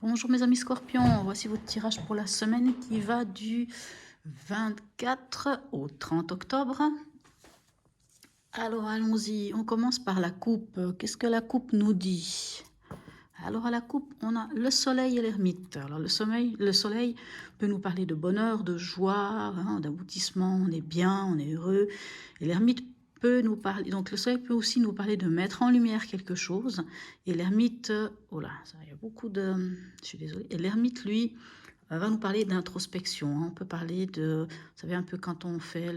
Bonjour mes amis scorpions, voici votre tirage pour la semaine qui va du 24 au 30 octobre. Alors allons-y, on commence par la coupe. Qu'est-ce que la coupe nous dit? Alors à la coupe, on a le soleil et l'ermite. Alors le soleil peut nous parler de bonheur, de joie, hein, d'aboutissement, on est bien, on est heureux. Et l'ermite peut nous parler, donc le soleil peut aussi nous parler de mettre en lumière quelque chose. Et l'ermite, oh là, il y a beaucoup de... Je suis désolée. Et l'ermite, lui, va nous parler d'introspection. Hein. On peut parler de... Vous savez, un peu quand on fait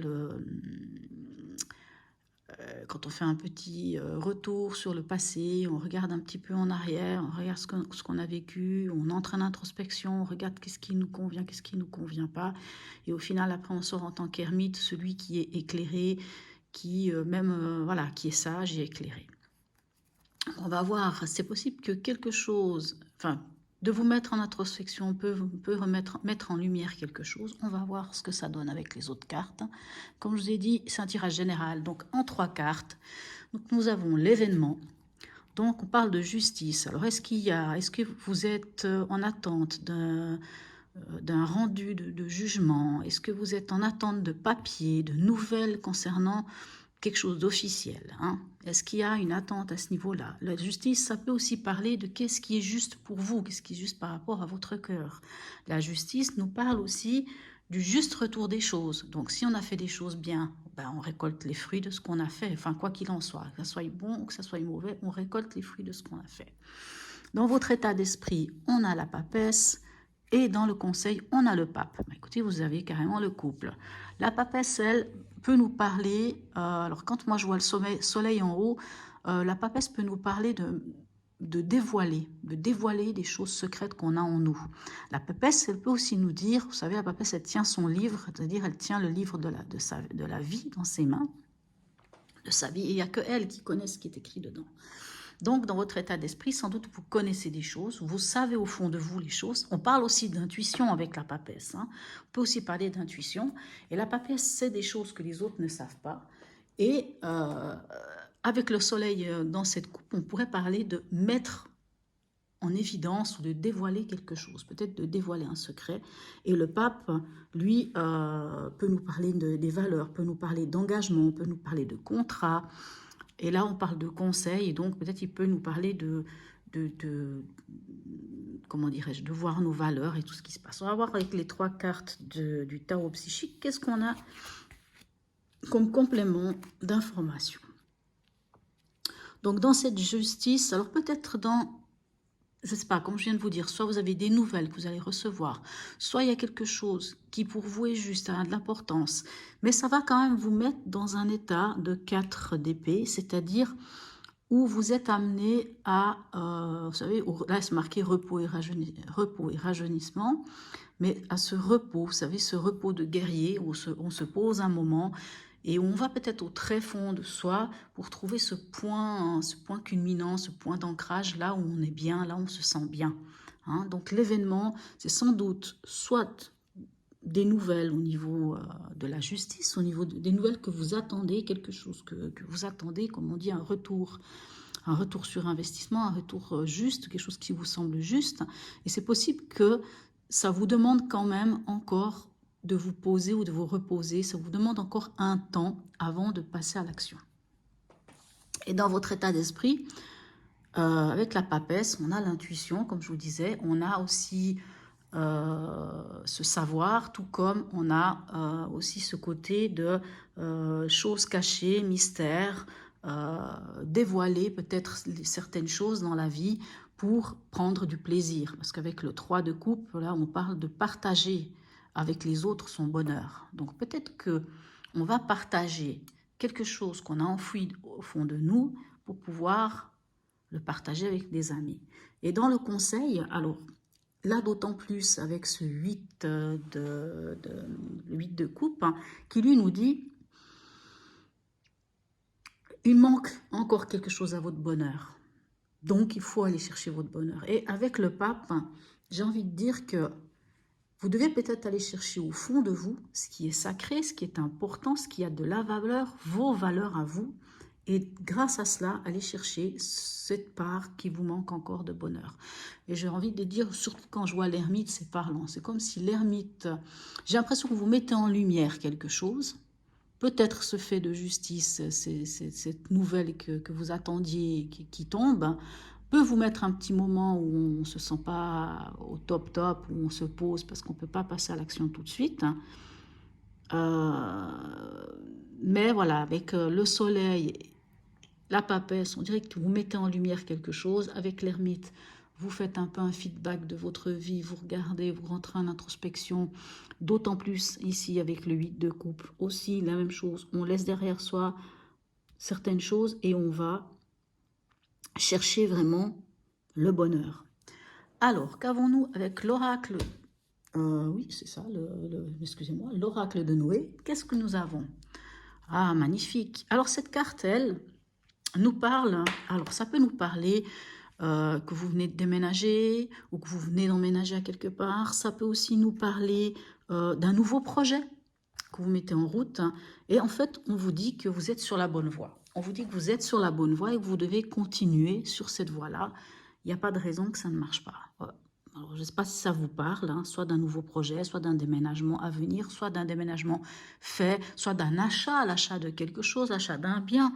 quand on fait un petit retour sur le passé, on regarde un petit peu en arrière, on regarde ce qu'on a vécu, on entre en introspection, on regarde qu'est-ce qui nous convient, qu'est-ce qui ne nous convient pas. Et au final, après, on sort en tant qu'ermite, celui qui est éclairé, qui voilà, qui est sage et éclairé. On va voir, c'est possible que quelque chose, enfin, de vous mettre en introspection peut mettre en lumière quelque chose. On va voir ce que ça donne avec les autres cartes. Comme je vous ai dit, c'est un tirage général, donc en 3 cartes. Donc nous avons l'événement. Donc on parle de justice. Alors est-ce que vous êtes en attente d'un rendu de jugement? Est-ce que vous êtes en attente de papier, de nouvelles concernant quelque chose d'officiel, hein? Est-ce qu'il y a une attente à ce niveau-là? La justice, ça peut aussi parler de qu'est-ce qui est juste pour vous, qu'est-ce qui est juste par rapport à votre cœur. La justice nous parle aussi du juste retour des choses. Donc, si on a fait des choses bien, ben, on récolte les fruits de ce qu'on a fait. Enfin, quoi qu'il en soit, que ça soit bon ou que ça soit mauvais, on récolte les fruits de ce qu'on a fait. Dans votre état d'esprit, on a la papesse. Et dans le conseil, on a le pape. Écoutez, vous avez carrément le couple. La papesse, elle, peut nous parler, alors quand moi je vois le soleil en haut, la papesse peut nous parler de dévoiler des choses secrètes qu'on a en nous. La papesse, elle peut aussi nous dire, vous savez, la papesse, elle tient son livre, c'est-à-dire elle tient le livre de la vie dans ses mains, de sa vie, et il n'y a que elle qui connaît ce qui est écrit dedans. Donc, dans votre état d'esprit, sans doute, vous connaissez des choses, vous savez au fond de vous les choses. On parle aussi d'intuition avec la papesse. Hein. On peut aussi parler d'intuition. Et la papesse, c'est des choses que les autres ne savent pas. Et avec le soleil dans cette coupe, on pourrait parler de mettre en évidence ou de dévoiler quelque chose, peut-être de dévoiler un secret. Et le pape, lui, peut nous parler des valeurs, peut nous parler d'engagement, peut nous parler de contrat. Et là, on parle de conseils, et donc peut-être il peut nous parler comment dirais-je, de voir nos valeurs et tout ce qui se passe. On va voir avec les 3 cartes du tarot psychique, qu'est-ce qu'on a comme complément d'information. Donc dans cette justice, alors peut-être je ne sais pas, comme je viens de vous dire, soit vous avez des nouvelles que vous allez recevoir, soit il y a quelque chose qui pour vous est juste, a de l'importance, mais ça va quand même vous mettre dans un état de 4 d'épée, c'est-à-dire où vous êtes amené à, vous savez, là c'est marqué repos et rajeunissement, mais à ce repos, vous savez, ce repos de guerrier, où on se pose un moment, et on va peut-être au très fond de soi pour trouver ce point culminant, ce point d'ancrage, là où on est bien, là où on se sent bien. Hein. Donc l'événement, c'est sans doute soit des nouvelles au niveau de la justice, au niveau des nouvelles que vous attendez, quelque chose que vous attendez, comme on dit, un retour sur investissement, un retour juste, quelque chose qui vous semble juste. Et c'est possible que ça vous demande quand même encore de vous poser ou de vous reposer, ça vous demande encore un temps avant de passer à l'action. Et dans votre état d'esprit, avec la papesse, on a l'intuition, comme je vous disais, on a aussi ce savoir, tout comme on a aussi ce côté de choses cachées, mystères, dévoiler peut-être certaines choses dans la vie pour prendre du plaisir. Parce qu'avec le 3 de coupe, là, on parle de partager avec les autres son bonheur. Donc peut-être que on va partager quelque chose qu'on a enfoui au fond de nous pour pouvoir le partager avec des amis. Et dans le conseil, alors là d'autant plus avec ce 8 8 de coupe, hein, qui lui nous dit il manque encore quelque chose à votre bonheur. Donc il faut aller chercher votre bonheur. Et avec le pape, hein, j'ai envie de dire que vous devez peut-être aller chercher au fond de vous ce qui est sacré, ce qui est important, ce qui a de la valeur, vos valeurs à vous. Et grâce à cela, allez chercher cette part qui vous manque encore de bonheur. Et j'ai envie de dire, surtout quand je vois l'ermite, c'est parlant. C'est comme si l'ermite, j'ai l'impression que vous mettez en lumière quelque chose. Peut-être ce fait de justice, cette nouvelle que vous attendiez qui tombe, peut vous mettre un petit moment où on ne se sent pas au top top, où on se pose parce qu'on ne peut pas passer à l'action tout de suite. Mais voilà, avec le soleil, la papesse, on dirait que vous mettez en lumière quelque chose. Avec l'ermite, vous faites un peu un feedback de votre vie, vous regardez, vous rentrez en introspection. D'autant plus ici avec le 8 de couple, aussi la même chose. On laisse derrière soi certaines choses et on va chercher vraiment le bonheur. Alors, qu'avons-nous avec l'oracle? Oui, c'est ça, excusez-moi, l'oracle de Noé. Qu'est-ce que nous avons? Ah, magnifique. Alors, cette carte, elle, nous parle, alors ça peut nous parler que vous venez de déménager ou que vous venez d'emménager à quelque part. Ça peut aussi nous parler d'un nouveau projet que vous mettez en route. Et en fait, on vous dit que vous êtes sur la bonne voie. On vous dit que vous êtes sur la bonne voie et que vous devez continuer sur cette voie-là. Il n'y a pas de raison que ça ne marche pas. Voilà. Alors, je ne sais pas si ça vous parle, hein, soit d'un nouveau projet, soit d'un déménagement à venir, soit d'un déménagement fait, soit d'un achat, l'achat de quelque chose, l'achat d'un bien,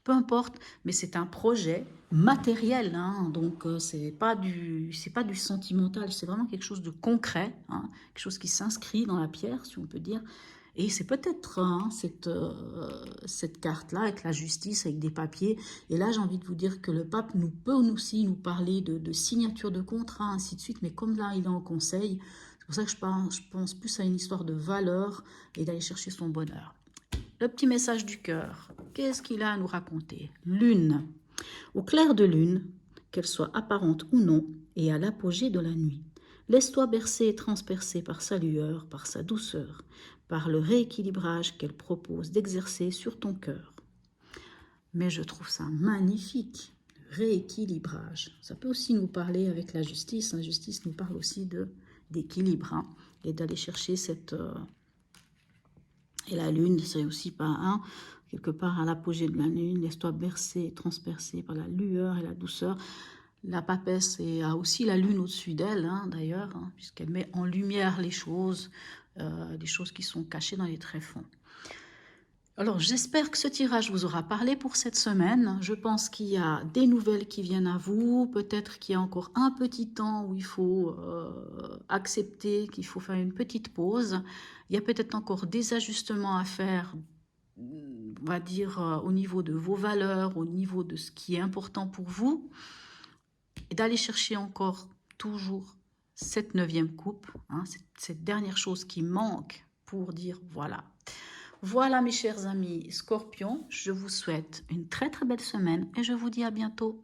peu importe, mais c'est un projet matériel, hein, donc c'est pas du sentimental, c'est vraiment quelque chose de concret, hein, quelque chose qui s'inscrit dans la pierre, si on peut dire. Et c'est peut-être hein, cette carte-là avec la justice, avec des papiers. Et là, j'ai envie de vous dire que le pape peut aussi nous parler de signature de contrat, ainsi de suite. Mais comme là, il est en conseil, c'est pour ça que je pense plus à une histoire de valeur et d'aller chercher son bonheur. Le petit message du cœur, qu'est-ce qu'il a à nous raconter? Lune. Au clair de lune, qu'elle soit apparente ou non, et à l'apogée de la nuit. Laisse-toi bercer et transpercer par sa lueur, par sa douceur, par le rééquilibrage qu'elle propose d'exercer sur ton cœur. Mais je trouve ça magnifique, rééquilibrage. Ça peut aussi nous parler avec la justice. La justice nous parle aussi d'équilibre hein, et d'aller chercher cette... Et la lune, c'est aussi pas un, quelque part à l'apogée de la lune, laisse-toi bercer et transpercer par la lueur et la douceur. La papesse a aussi la lune au-dessus d'elle, hein, d'ailleurs, hein, puisqu'elle met en lumière les choses qui sont cachées dans les tréfonds. Alors, j'espère que ce tirage vous aura parlé pour cette semaine. Je pense qu'il y a des nouvelles qui viennent à vous. Peut-être qu'il y a encore un petit temps où il faut accepter, qu'il faut faire une petite pause. Il y a peut-être encore des ajustements à faire, on va dire, au niveau de vos valeurs, au niveau de ce qui est important pour vous. Et d'aller chercher encore toujours cette 9e coupe, hein, cette dernière chose qui manque pour dire voilà. Voilà mes chers amis Scorpions, je vous souhaite une très très belle semaine et je vous dis à bientôt.